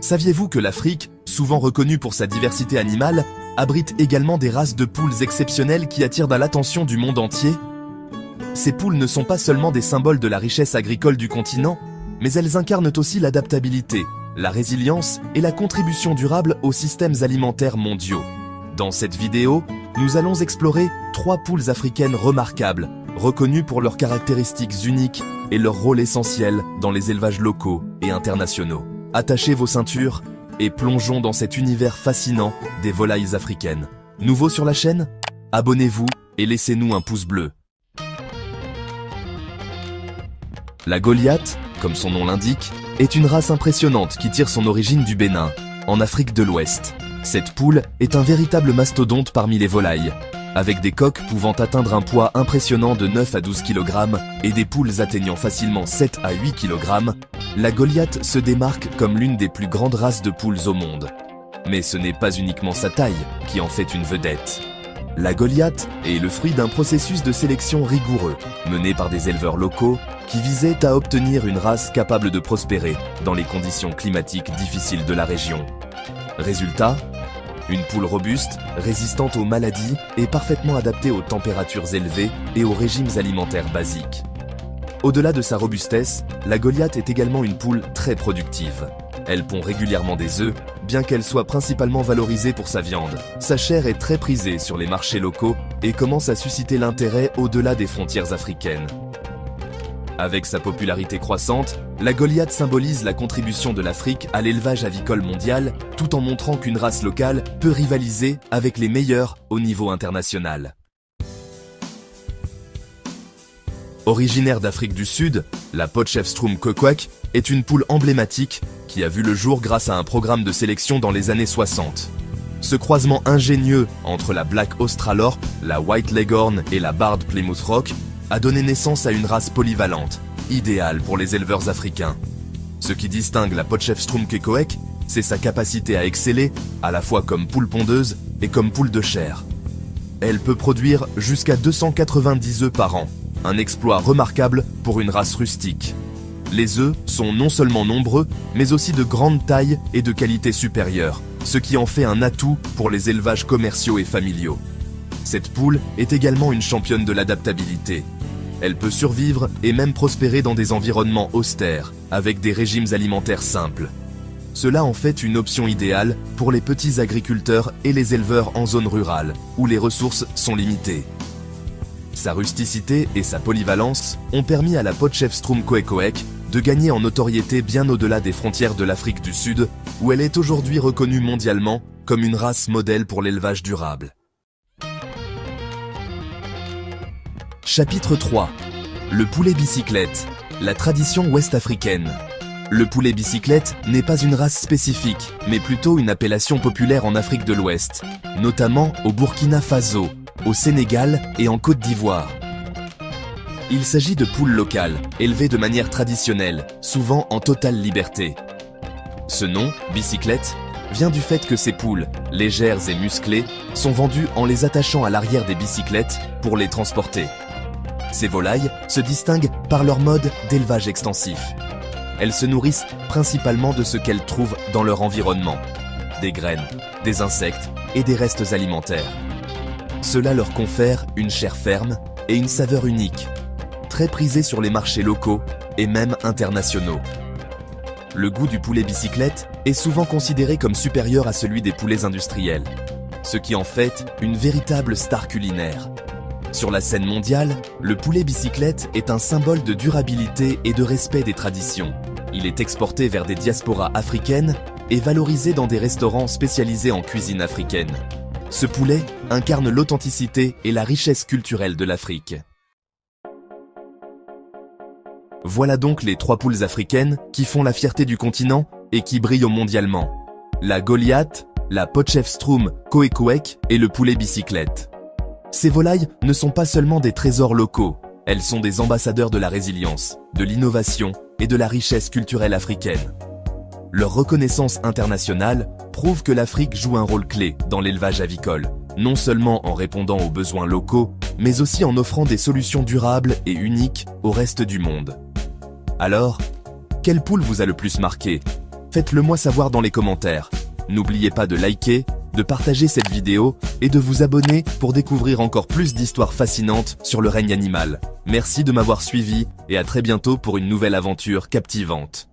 Saviez-vous que l'Afrique, souvent reconnue pour sa diversité animale, abrite également des races de poules exceptionnelles qui attirent l'attention du monde entier? Ces poules ne sont pas seulement des symboles de la richesse agricole du continent, mais elles incarnent aussi l'adaptabilité, la résilience et la contribution durable aux systèmes alimentaires mondiaux. Dans cette vidéo, nous allons explorer 3 poules africaines remarquables, reconnues pour leurs caractéristiques uniques et leur rôle essentiel dans les élevages locaux et internationaux. Attachez vos ceintures et plongeons dans cet univers fascinant des volailles africaines. Nouveau sur la chaîne? Abonnez-vous et laissez-nous un pouce bleu. La Goliath, comme son nom l'indique, est une race impressionnante qui tire son origine du Bénin, en Afrique de l'Ouest. Cette poule est un véritable mastodonte parmi les volailles, avec des coqs pouvant atteindre un poids impressionnant de 9 à 12 kg et des poules atteignant facilement 7 à 8 kg, la Goliath se démarque comme l'une des plus grandes races de poules au monde. Mais ce n'est pas uniquement sa taille qui en fait une vedette. La Goliath est le fruit d'un processus de sélection rigoureux, mené par des éleveurs locaux qui visaient à obtenir une race capable de prospérer dans les conditions climatiques difficiles de la région. Résultat, une poule robuste, résistante aux maladies et parfaitement adaptée aux températures élevées et aux régimes alimentaires basiques. Au-delà de sa robustesse, la Goliath est également une poule très productive. Elle pond régulièrement des œufs, bien qu'elle soit principalement valorisée pour sa viande. Sa chair est très prisée sur les marchés locaux et commence à susciter l'intérêt au-delà des frontières africaines. Avec sa popularité croissante, la Goliath symbolise la contribution de l'Afrique à l'élevage avicole mondial, tout en montrant qu'une race locale peut rivaliser avec les meilleurs au niveau international. Originaire d'Afrique du Sud, la Potchefstroom Koekoek est une poule emblématique qui a vu le jour grâce à un programme de sélection dans les années 60. Ce croisement ingénieux entre la Black Australorp, la White Leghorn et la Barred Plymouth Rock a donné naissance à une race polyvalente, idéale pour les éleveurs africains. Ce qui distingue la Potchefstroom Koekoek, c'est sa capacité à exceller à la fois comme poule pondeuse et comme poule de chair. Elle peut produire jusqu'à 290 œufs par an, un exploit remarquable pour une race rustique. Les œufs sont non seulement nombreux, mais aussi de grande taille et de qualité supérieure, ce qui en fait un atout pour les élevages commerciaux et familiaux. Cette poule est également une championne de l'adaptabilité. Elle peut survivre et même prospérer dans des environnements austères, avec des régimes alimentaires simples. Cela en fait une option idéale pour les petits agriculteurs et les éleveurs en zone rurale, où les ressources sont limitées. Sa rusticité et sa polyvalence ont permis à la Potchefstroom Koekoek de gagner en notoriété bien au-delà des frontières de l'Afrique du Sud, où elle est aujourd'hui reconnue mondialement comme une race modèle pour l'élevage durable. Chapitre 3. Le poulet bicyclette, la tradition ouest-africaine. Le poulet bicyclette n'est pas une race spécifique, mais plutôt une appellation populaire en Afrique de l'Ouest, notamment au Burkina Faso, au Sénégal et en Côte d'Ivoire. Il s'agit de poules locales, élevées de manière traditionnelle, souvent en totale liberté. Ce nom, bicyclette, vient du fait que ces poules, légères et musclées, sont vendues en les attachant à l'arrière des bicyclettes pour les transporter. Ces volailles se distinguent par leur mode d'élevage extensif. Elles se nourrissent principalement de ce qu'elles trouvent dans leur environnement, des graines, des insectes et des restes alimentaires. Cela leur confère une chair ferme et une saveur unique, très prisée sur les marchés locaux et même internationaux. Le goût du poulet bicyclette est souvent considéré comme supérieur à celui des poulets industriels, ce qui en fait une véritable star culinaire. Sur la scène mondiale, le poulet bicyclette est un symbole de durabilité et de respect des traditions. Il est exporté vers des diasporas africaines et valorisé dans des restaurants spécialisés en cuisine africaine. Ce poulet incarne l'authenticité et la richesse culturelle de l'Afrique. Voilà donc les 3 poules africaines qui font la fierté du continent et qui brillent mondialement. La Goliath, la Potchefstroom Koekoek et le poulet bicyclette. Ces volailles ne sont pas seulement des trésors locaux, elles sont des ambassadeurs de la résilience, de l'innovation et de la richesse culturelle africaine. Leur reconnaissance internationale prouve que l'Afrique joue un rôle clé dans l'élevage avicole, non seulement en répondant aux besoins locaux, mais aussi en offrant des solutions durables et uniques au reste du monde. Alors, quelle poule vous a le plus marqué? Faites-le moi savoir dans les commentaires. N'oubliez pas de liker, de partager cette vidéo et de vous abonner pour découvrir encore plus d'histoires fascinantes sur le règne animal. Merci de m'avoir suivi et à très bientôt pour une nouvelle aventure captivante.